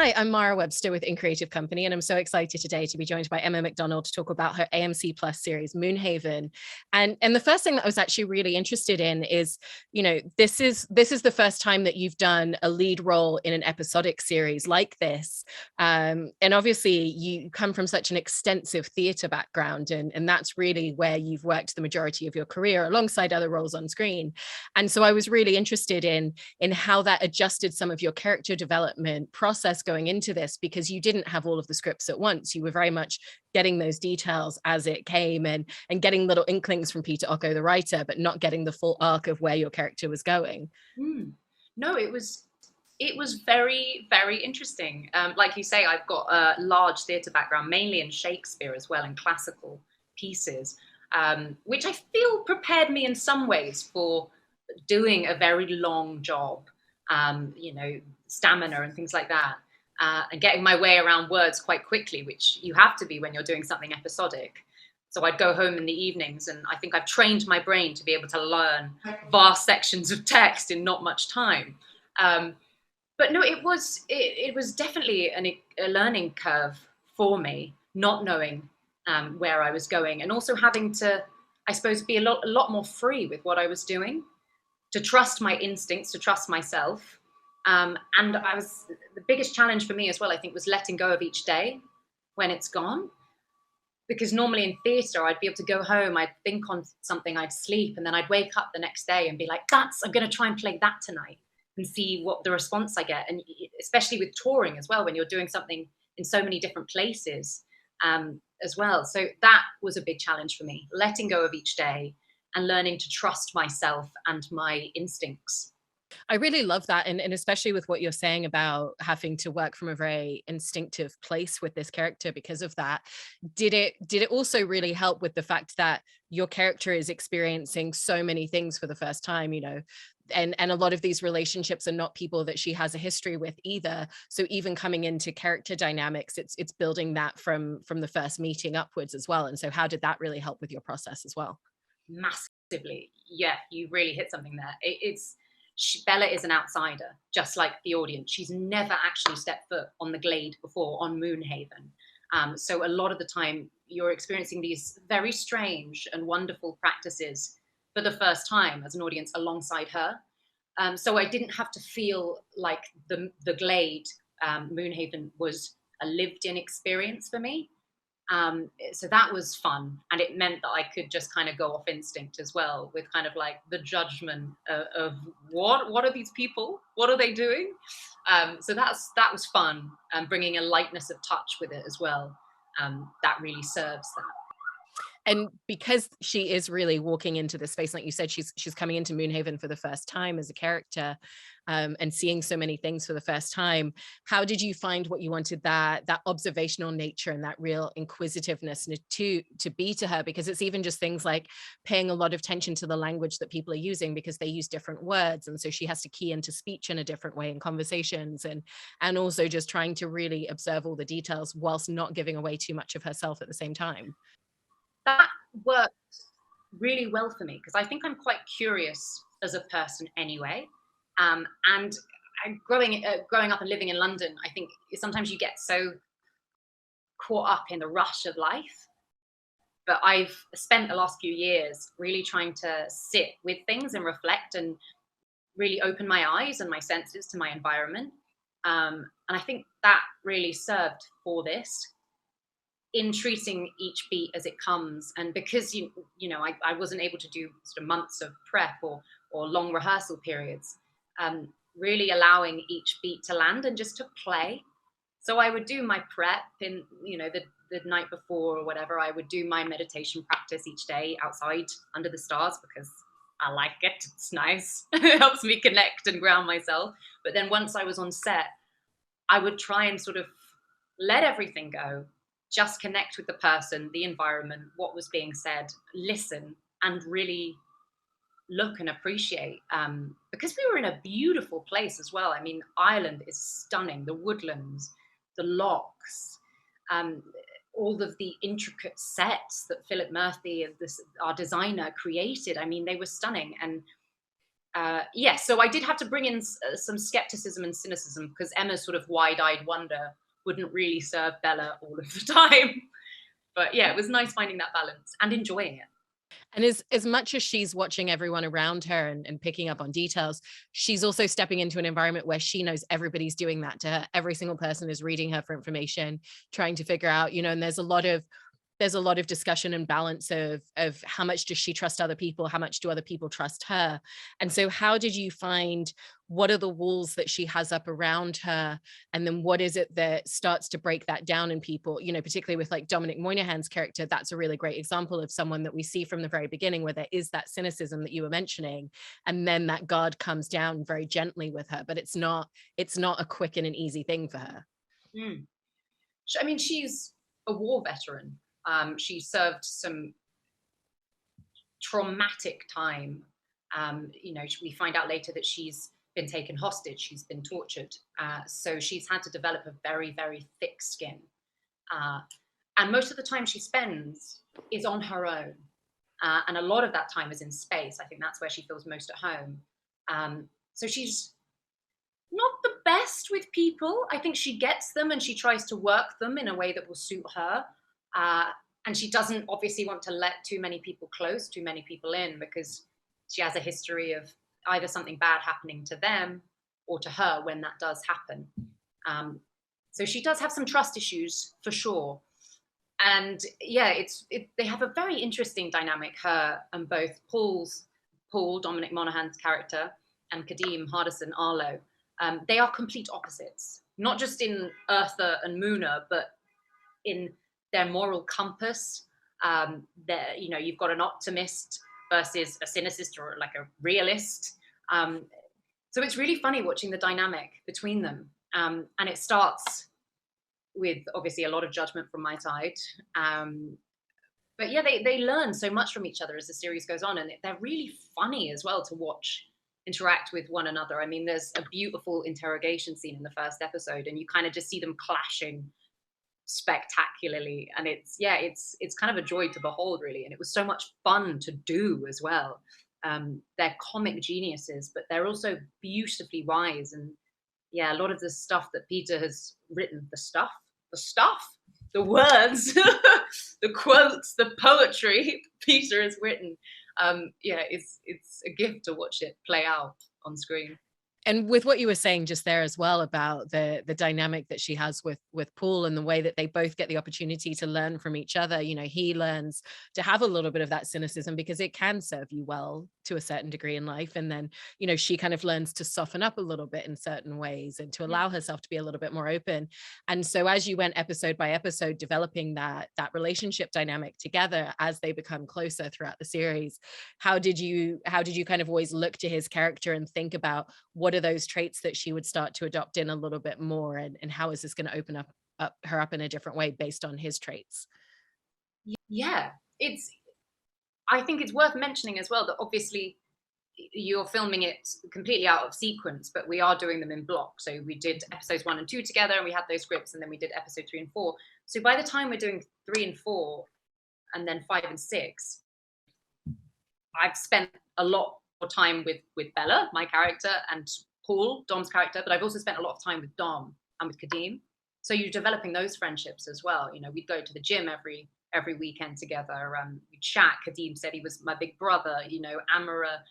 Hi, I'm Mara Webster with In Creative Company, and I'm so excited today to be joined by Emma McDonald to talk about her AMC Plus series, Moonhaven. And the first thing that I was actually really interested in is, this is the first time that you've done a lead role in an episodic series like this. And obviously you come from such an extensive theatre background, and that's really where you've worked the majority of your career alongside other roles on screen. And so I was really interested in how that adjusted some of your character development process going into this, because you didn't have all of the scripts at once. You were very much getting those details as it came, and getting little inklings from Peter Ocko, the writer, but not getting the full arc of where your character was going. No, it was very, very interesting. Like you say, I've got a large theatre background, mainly in Shakespeare as well, and classical pieces, which I feel prepared me in some ways for doing a very long job, stamina and things like that, and getting my way around words quite quickly, which you have to be when you're doing something episodic. So I'd go home in the evenings, and I think I've trained my brain to be able to learn vast sections of text in not much time. But no, it was definitely a learning curve for me, not knowing where I was going, and also having to, I suppose, be a lot more free with what I was doing, to trust my instincts, to trust myself. And the biggest challenge for me as well, I think, was letting go of each day when it's gone. Because normally in theatre, I'd be able to go home, I'd think on something, I'd sleep, and then I'd wake up the next day and be like, I'm going to try and play that tonight and see what the response I get. And especially with touring as well, when you're doing something in so many different places as well. So that was a big challenge for me, letting go of each day and learning to trust myself and my instincts. I really love that. And especially with what you're saying about having to work from a very instinctive place with this character because of that. Did it also really help with the fact that your character is experiencing so many things for the first time, and a lot of these relationships are not people that she has a history with either. So even coming into character dynamics, it's building that from the first meeting upwards as well. And so how did that really help with your process as well? Massively. Yeah, you really hit something there. Bella is an outsider, just like the audience. She's never actually stepped foot on the glade before, on Moonhaven. So a lot of the time, you're experiencing these very strange and wonderful practices for the first time as an audience alongside her. So I didn't have to feel like the glade, Moonhaven, was a lived-in experience for me. So that was fun, and it meant that I could just kind of go off instinct as well, with kind of like the judgment of what are these people, what are they doing. So that was fun, and bringing a lightness of touch with it as well. That really serves that. And because she is really walking into this space, like you said, she's coming into Moonhaven for the first time as a character, and seeing so many things for the first time. How did you find what you wanted that observational nature and that real inquisitiveness to be to her? Because it's even just things like paying a lot of attention to the language that people are using, because they use different words, and so she has to key into speech in a different way in conversations, and also just trying to really observe all the details whilst not giving away too much of herself at the same time. That worked really well for me, because I think I'm quite curious as a person anyway. And growing up and living in London, I think sometimes you get so caught up in the rush of life. But I've spent the last few years really trying to sit with things and reflect, and really open my eyes and my senses to my environment. And I think that really served for this, in treating each beat as it comes. And because I wasn't able to do sort of months of prep or long rehearsal periods, really allowing each beat to land and just to play. So I would do my prep in the night before or whatever. I would do my meditation practice each day outside under the stars, because I like it. It's nice. It helps me connect and ground myself. But then once I was on set, I would try and sort of let everything go, just connect with the person, the environment, what was being said, listen, and really look and appreciate. Because we were in a beautiful place as well. I mean, Ireland is stunning. The woodlands, the lochs, all of the intricate sets that Philip Murphy, our designer, created. I mean, they were stunning. And Yes, so I did have to bring in some skepticism and cynicism, because Emma's sort of wide-eyed wonder wouldn't really serve Bella all of the time. But yeah, it was nice finding that balance and enjoying it. And as much as she's watching everyone around her and picking up on details, she's also stepping into an environment where she knows everybody's doing that to her. Every single person is reading her for information, trying to figure out, and there's a lot of discussion and balance of how much does she trust other people, how much do other people trust her. And so how did you find, what are the walls that she has up around her, and then what is it that starts to break that down in people, particularly with like Dominic Moynihan's character? That's a really great example of someone that we see from the very beginning, where there is that cynicism that you were mentioning, and then that guard comes down very gently with her, but it's not a quick and an easy thing for her. Mm. I mean, she's a war veteran. She served some traumatic time. We find out later that she's been taken hostage, she's been tortured. So she's had to develop a very, very thick skin. And most of the time she spends is on her own. And a lot of that time is in space. I think that's where she feels most at home. So she's not the best with people. I think she gets them and she tries to work them in a way that will suit her. And she doesn't obviously want to let too many people close, too many people in, because she has a history of either something bad happening to them or to her when that does happen. So she does have some trust issues for sure. And yeah, they have a very interesting dynamic, her and both Paul, Dominic Monaghan's character, and Kadeem Hardison Arlo. They are complete opposites, not just in Eartha and Muna, but in their moral compass. You've got an optimist versus a cynicist, or like a realist. So it's really funny watching the dynamic between them. And it starts with obviously a lot of judgment from my side. But yeah, they learn so much from each other as the series goes on, and they're really funny as well to watch interact with one another. I mean, there's a beautiful interrogation scene in the first episode, and you kind of just see them clashing spectacularly, and it's kind of a joy to behold, really. And it was so much fun to do as well. They're comic geniuses, but they're also beautifully wise. And yeah, a lot of the stuff that Peter has written, the words, the quotes, the poetry Peter has written, it's a gift to watch it play out on screen. And with what you were saying just there as well about the dynamic that she has with Paul, and the way that they both get the opportunity to learn from each other, he learns to have a little bit of that cynicism because it can serve you well to a certain degree in life. And then, she kind of learns to soften up a little bit in certain ways and to allow herself to be a little bit more open. And so as you went episode by episode, developing that relationship dynamic together as they become closer throughout the series, how did you kind of always look to his character and think about what are those traits that she would start to adopt in a little bit more, and how is this going to open her up in a different way based on his traits? Yeah, I think it's worth mentioning as well that obviously you're filming it completely out of sequence, but we are doing them in blocks. So we did episodes 1 and 2 together, and we had those scripts, and then we did episode 3 and 4. So by the time we're doing 3 and 4, and then 5 and 6, I've spent a lot more time with Bella, my character, and Paul, Dom's character, but I've also spent a lot of time with Dom and with Kadeem. So you're developing those friendships as well. We'd go to the gym every weekend together. We'd chat. Kadeem said he was my big brother. Amara,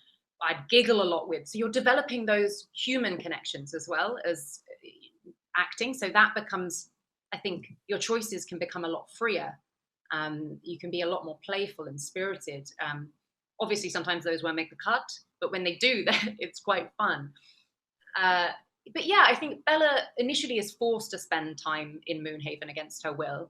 I'd giggle a lot with. So you're developing those human connections as well as acting. So that becomes, I think, your choices can become a lot freer. You can be a lot more playful and spirited. Obviously, sometimes those won't make the cut, but when they do, it's quite fun. But yeah, I think Bella initially is forced to spend time in Moonhaven against her will.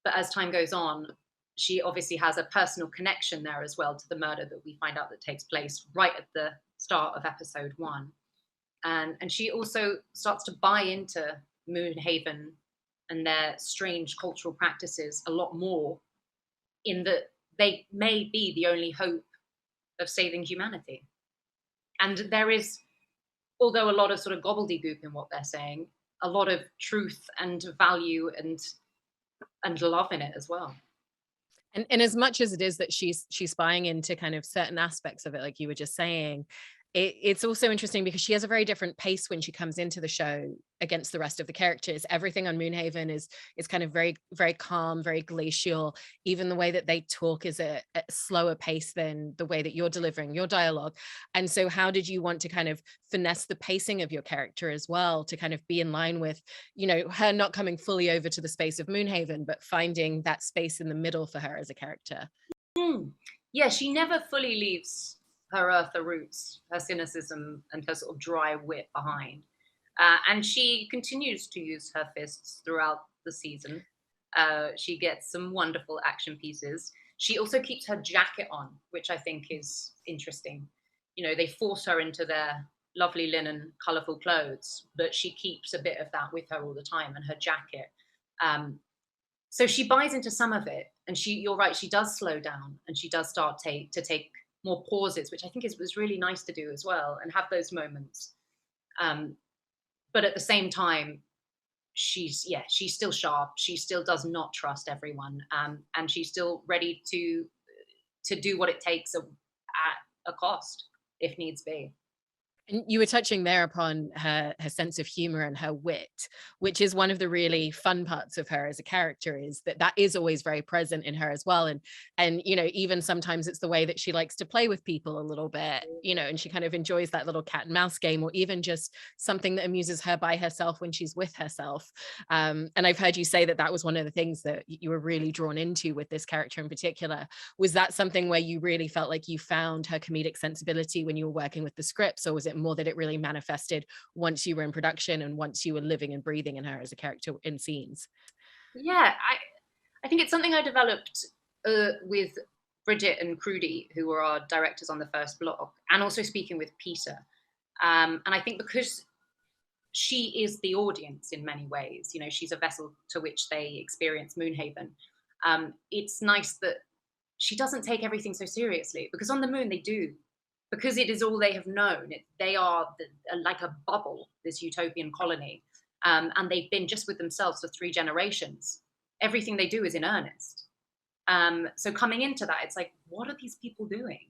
But as time goes on, she obviously has a personal connection there as well to the murder that we find out that takes place right at the start of episode 1. And she also starts to buy into Moonhaven and their strange cultural practices a lot more, in that they may be the only hope of saving humanity. And there is, although a lot of sort of gobbledygook in what they're saying, a lot of truth and value and love in it as well. And as much as it is that she's buying into kind of certain aspects of it, like you were just saying, it's also interesting because she has a very different pace when she comes into the show against the rest of the characters. Everything on Moonhaven is kind of very, very calm, very glacial. Even the way that they talk is a slower pace than the way that you're delivering your dialogue. And so how did you want to kind of finesse the pacing of your character as well, to kind of be in line with, her not coming fully over to the space of Moonhaven, but finding that space in the middle for her as a character? Yeah, she never fully leaves her earther roots, her cynicism and her sort of dry wit behind. And she continues to use her fists throughout the season. She gets some wonderful action pieces. She also keeps her jacket on, which I think is interesting. They force her into their lovely linen, colorful clothes, but she keeps a bit of that with her all the time, and her jacket. So she buys into some of it, and you're right, she does slow down, and she does start to take more pauses, which I think was really nice to do as well, and have those moments. But at the same time, she's still sharp. She still does not trust everyone, and she's still ready to do what it takes at a cost if needs be. And you were touching there upon her sense of humor and her wit, which is one of the really fun parts of her as a character, is that is always very present in her as well. And even sometimes it's the way that she likes to play with people a little bit, and she kind of enjoys that little cat and mouse game, or even just something that amuses her by herself when she's with herself. And I've heard you say that was one of the things that you were really drawn into with this character in particular. Was that something where you really felt like you found her comedic sensibility when you were working with the scripts, or was it more that it really manifested once you were in production and once you were living and breathing in her as a character in scenes? Yeah, I think it's something I developed with Bridget and Crudy, who were our directors on the first block, and also speaking with Peter. And I think because she is the audience in many ways, she's a vessel to which they experience Moonhaven. It's nice that she doesn't take everything so seriously, because on the moon they do, because it is all they have known. They are like a bubble, this utopian colony, and they've been just with themselves for 3 generations. Everything they do is in earnest. So coming into that, it's like, what are these people doing?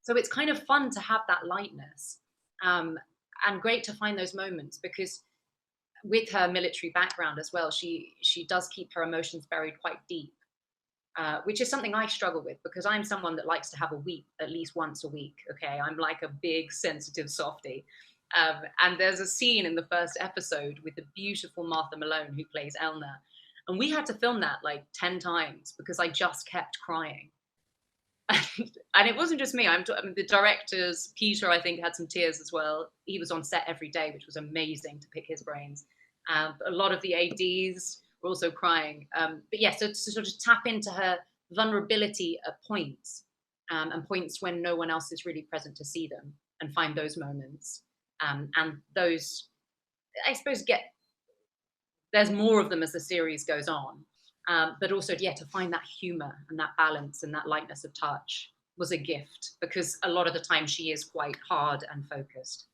So it's kind of fun to have that lightness, and great to find those moments, because with her military background as well, she does keep her emotions buried quite deep. Which is something I struggle with, because I'm someone that likes to have a weep at least once a week. Okay, I'm like a big sensitive softie. And there's a scene in the first episode with the beautiful Martha Malone, who plays Elna, and we had to film that like 10 times because I just kept crying. And it wasn't just me. I mean, the directors, Peter, I think, had some tears as well. He was on set every day, which was amazing to pick his brains. A lot of the ADs were also crying. But yeah, so to sort of tap into her vulnerability at points, and points when no one else is really present to see them, and find those moments. And those, I suppose, there's more of them as the series goes on. But also, yeah, to find that humor and that balance and that lightness of touch was a gift, because a lot of the time she is quite hard and focused.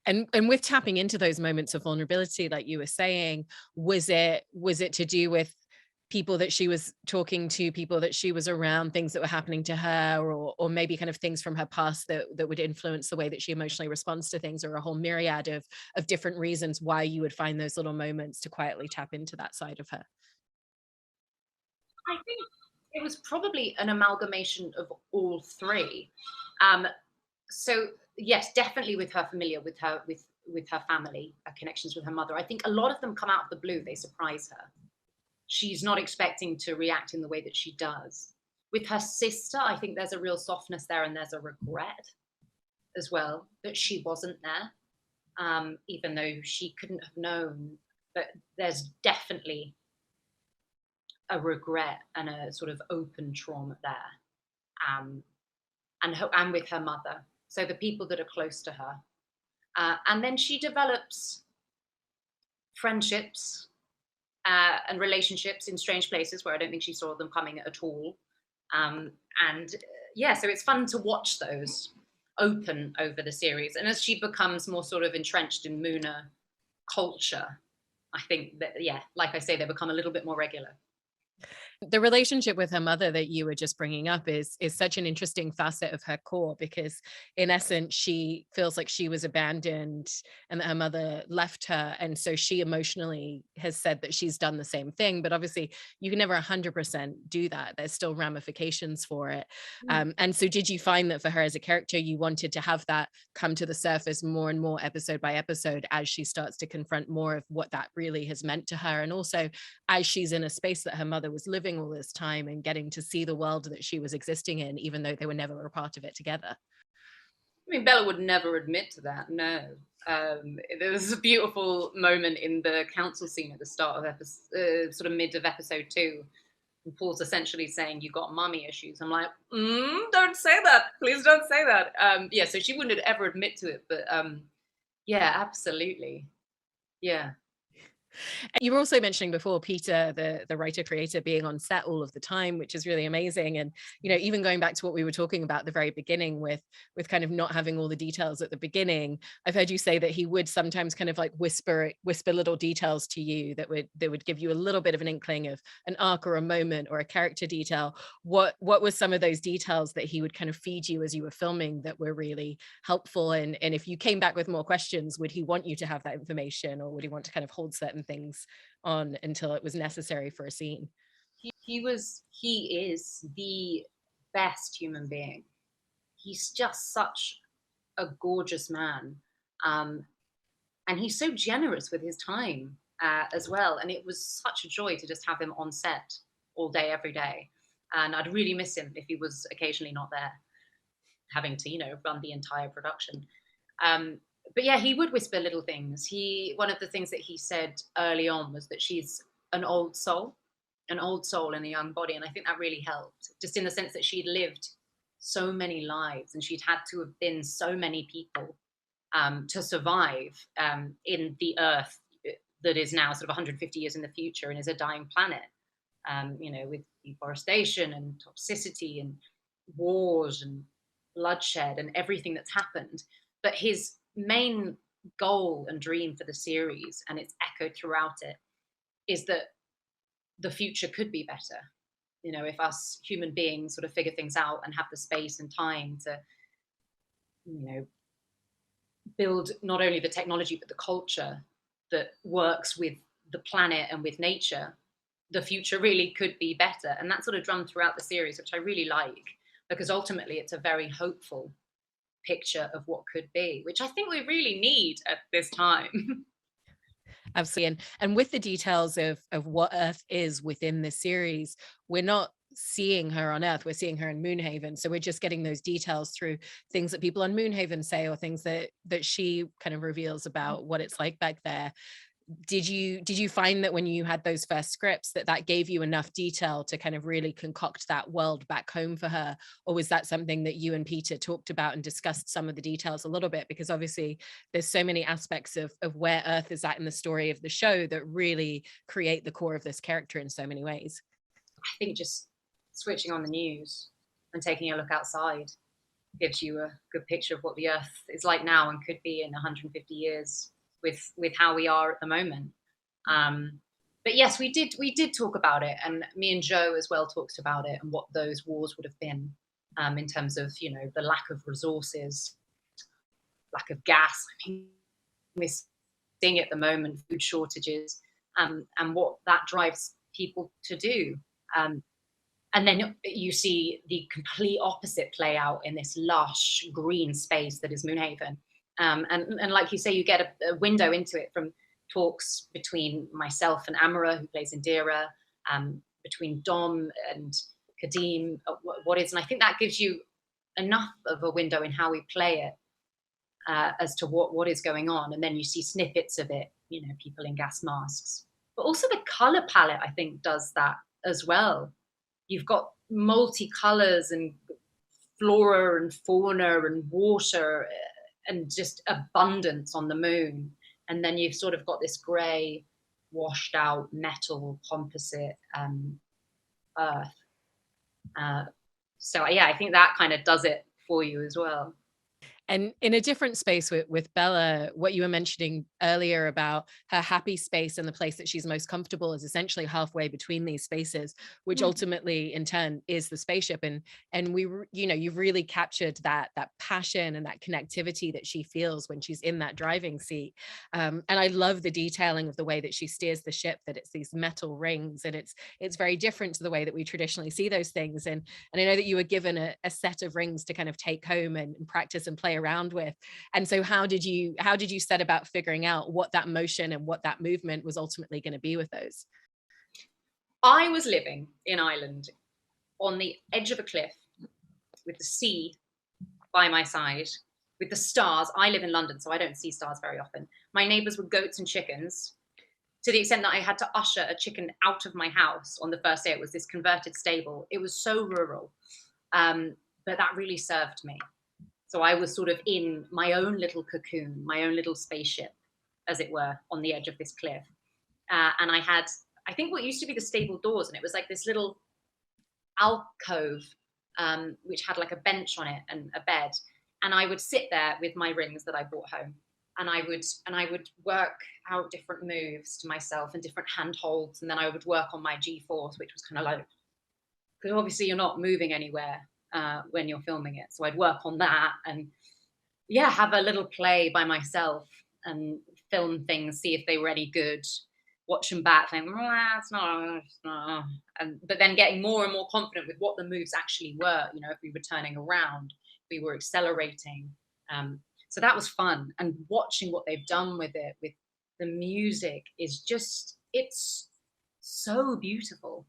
And with tapping into those moments of vulnerability, like you were saying, was it to do with people that she was talking to, people that she was around, things that were happening to her, or maybe kind of things from her past that would influence the way that she emotionally responds to things, or a whole myriad of different reasons why you would find those little moments to quietly tap into that side of her? I think it was probably an amalgamation of all three. So yes, definitely with her familiar, with her family, connections with her mother. I think a lot of them come out of the blue. They surprise her. She's not expecting to react in the way that she does. With her sister, I think there's a real softness there, and there's a regret as well that she wasn't there, even though she couldn't have known. But there's definitely a regret and a sort of open trauma there, and with her mother. So the people that are close to her, and then she develops friendships and relationships in strange places where I don't think she saw them coming at all. And yeah, so it's fun to watch those open over the series. And as she becomes more sort of entrenched in Mooner culture, I think that, yeah, like I say, they become a little bit more regular. The relationship with her mother that you were just bringing up is such an interesting facet of her core, because in essence she feels like she was abandoned and that her mother left her, and so she emotionally has said that she's done the same thing, but obviously you can never 100% do that. There's still ramifications for it. And so did you find that for her as a character you wanted to have that come to the surface more and more episode by episode as she starts to confront more of what that really has meant to her, and also as she's in a space that her mother was living all this time and getting to see the world that she was existing in, even though they were never a part of it together? I mean, Bella would never admit to that, no. There was a beautiful moment in the council scene at the start of sort of mid of episode 2. And Paul's essentially saying, "You got mommy issues." I'm like, don't say that. Please don't say that. Yeah, so she wouldn't ever admit to it, but yeah, absolutely. Yeah. You were also mentioning before Peter, the writer creator, being on set all of the time, which is really amazing. And even going back to what we were talking about at the very beginning with kind of not having all the details at the beginning, I've heard you say that he would sometimes kind of like whisper little details to you that would give you a little bit of an inkling of an arc or a moment or a character detail. What was some of those details that he would kind of feed you as you were filming that were really helpful? And if you came back with more questions, would he want you to have that information, or would he want to kind of hold certain things on until it was necessary for a scene? He is the best human being. He's just such a gorgeous man. And he's so generous with his time as well. And it was such a joy to just have him on set all day, every day. And I'd really miss him if he was occasionally not there, having to, run the entire production. But yeah, he would whisper little things. One of the things that he said early on was that she's an old soul in a young body. And I think that really helped, just in the sense that she'd lived so many lives and she'd had to have been so many people to survive in the earth that is now sort of 150 years in the future and is a dying planet, with deforestation and toxicity and wars and bloodshed and everything that's happened. But his main goal and dream for the series, and it's echoed throughout it, is that the future could be better. If us human beings sort of figure things out and have the space and time to, build not only the technology but the culture that works with the planet and with nature, the future really could be better. And that sort of drummed throughout the series, which I really like, because ultimately it's a very hopeful picture of what could be, which I think we really need at this time. Absolutely. And with the details of what Earth is within the series, we're not seeing her on Earth, we're seeing her in Moonhaven. So we're just getting those details through things that people on Moonhaven say, or things that she kind of reveals about what it's like back there. Did you find that when you had those first scripts that gave you enough detail to kind of really concoct that world back home for her? Or was that something that you and Peter talked about and discussed some of the details a little bit? Because obviously there's so many aspects of where Earth is at in the story of the show that really create the core of this character in so many ways. I think just switching on the news and taking a look outside gives you a good picture of what the Earth is like now and could be in 150 years with how we are at the moment. But yes, we did talk about it, and me and Joe as well talked about it and what those wars would have been, in terms of the lack of resources, lack of gas. I mean, we're seeing at the moment food shortages, and what that drives people to do. And then you see the complete opposite play out in this lush green space that is Moonhaven. And like you say, you get a window into it from talks between myself and Amara, who plays Indira, between Dom and Kadeem, what is, and I think that gives you enough of a window in how we play it, as to what is going on. And then you see snippets of it, people in gas masks. But also the color palette, I think, does that as well. You've got multicolors and flora and fauna and water and just abundance on the moon. And then you've sort of got this grey, washed out metal composite Earth. So yeah, I think that kind of does it for you as well. And in a different space with Bella, what you were mentioning earlier about her happy space and the place that she's most comfortable is essentially halfway between these spaces, which Mm. ultimately in turn is the spaceship. And you know, you've really captured that passion and that connectivity that she feels when she's in that driving seat. And I love the detailing of the way that she steers the ship, that it's these metal rings, and it's very different to the way that we traditionally see those things. And I know that you were given a set of rings to kind of take home and practice and play around with. And so how did you set about figuring out what that motion and what that movement was ultimately going to be with those? I was living in Ireland on the edge of a cliff with the sea by my side, with the stars. I live in London, so I don't see stars very often. My neighbors were goats and chickens, to the extent that I had to usher a chicken out of my house on the first day. It was this converted stable. It was so rural, but that really served me. So I was sort of in my own little cocoon, my own little spaceship, as it were, on the edge of this cliff. And I had, I think, what used to be the stable doors, and it was like this little alcove, which had like a bench on it and a bed. And I would sit there with my rings that I brought home, and I would work out different moves to myself and different handholds, and then I would work on my G-force, which was kind of like, because obviously you're not moving anywhere when you're filming it. So I'd work on that and yeah, have a little play by myself and film things, see if they were any good, watch them back, think, it's not. And but then getting more and more confident with what the moves actually were. You know, if we were turning around, if we were accelerating. So that was fun, and watching what they've done with it, with the music, is just, it's so beautiful.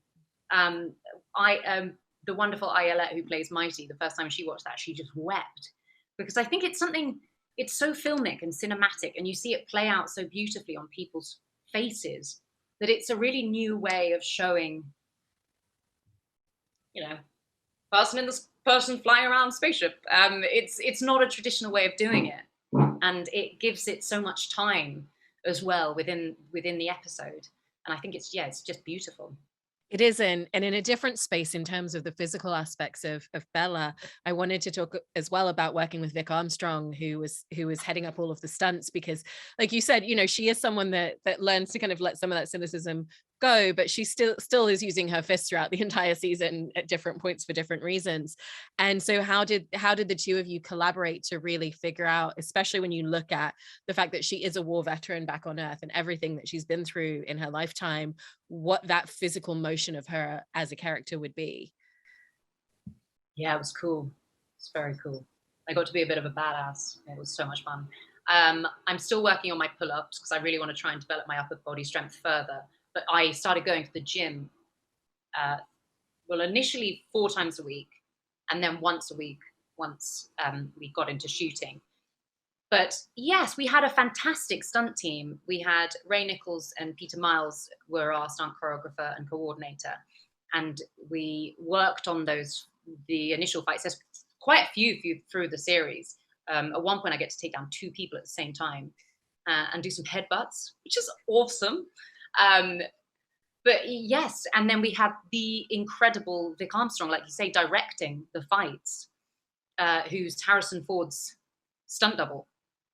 I The wonderful Ayala who plays Mighty, the first time she watched that, she just wept, because I think it's something, it's so filmic and cinematic, and you see it play out so beautifully on people's faces, that it's a really new way of showing, you know, person in this person flying around spaceship. It's not a traditional way of doing it, and it gives it so much time as well within the episode. And I think it's, yeah, it's just beautiful. It is, and in a different space in terms of the physical aspects of Bella. I wanted to talk as well about working with Vic Armstrong, who was heading up all of the stunts, because, like you said, you know, she is someone that learns to kind of let some of that cynicism go, but she still is using her fists throughout the entire season at different points for different reasons. And so how did the two of you collaborate to really figure out, especially when you look at the fact that she is a war veteran back on Earth and everything that she's been through in her lifetime, what that physical motion of her as a character would be? Yeah, it was cool. It's very cool. I got to be a bit of a badass. It was so much fun. I'm still working on my pull-ups because I really want to try and develop my upper body strength further. But I started going to the gym, well, initially 4 times a week, and then once a week once we got into shooting. But yes, we had a fantastic stunt team. We had Ray Nichols and Peter Miles were our stunt choreographer and coordinator, and we worked on the initial fights. There's quite a few through the series. At one point, I get to take down 2 people at the same time and do some headbutts, which is awesome. But yes, and then we had the incredible Vic Armstrong, like you say, directing the fights, who's Harrison Ford's stunt double,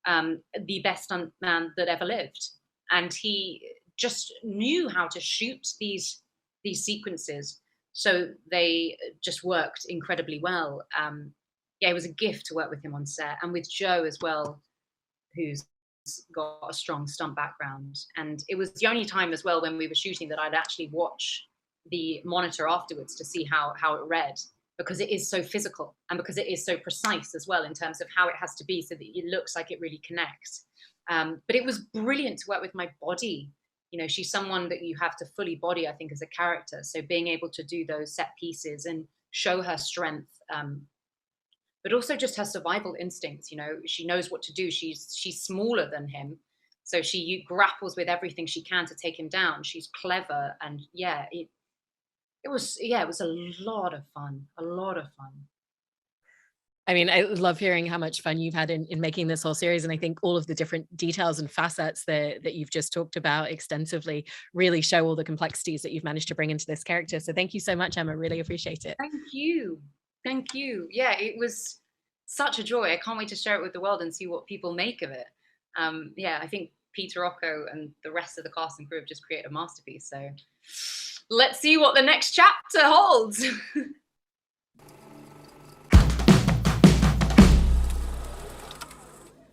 the best stunt man that ever lived. And he just knew how to shoot these sequences, so they just worked incredibly well. Yeah, it was a gift to work with him on set, and with Joe as well, who's got a strong stunt background. And it was the only time as well when we were shooting that I'd actually watch the monitor afterwards to see how it read, because it is so physical and because it is so precise as well in terms of how it has to be so that it looks like it really connects. But it was brilliant to work with my body. You know, she's someone that you have to fully body, I think, as a character. So being able to do those set pieces and show her strength, but also just her survival instincts. You know, she knows what to do. She's smaller than him, so she grapples with everything she can to take him down. She's clever, and yeah, it was a lot of fun, a lot of fun. I mean, I love hearing how much fun you've had in making this whole series. And I think all of the different details and facets that you've just talked about extensively really show all the complexities that you've managed to bring into this character. So thank you so much, Emma. Really appreciate it. Thank you. Thank you. Yeah, it was such a joy. I can't wait to share it with the world and see what people make of it. Yeah, I think Peter Rocco and the rest of the cast and crew have just created a masterpiece. So let's see what the next chapter holds.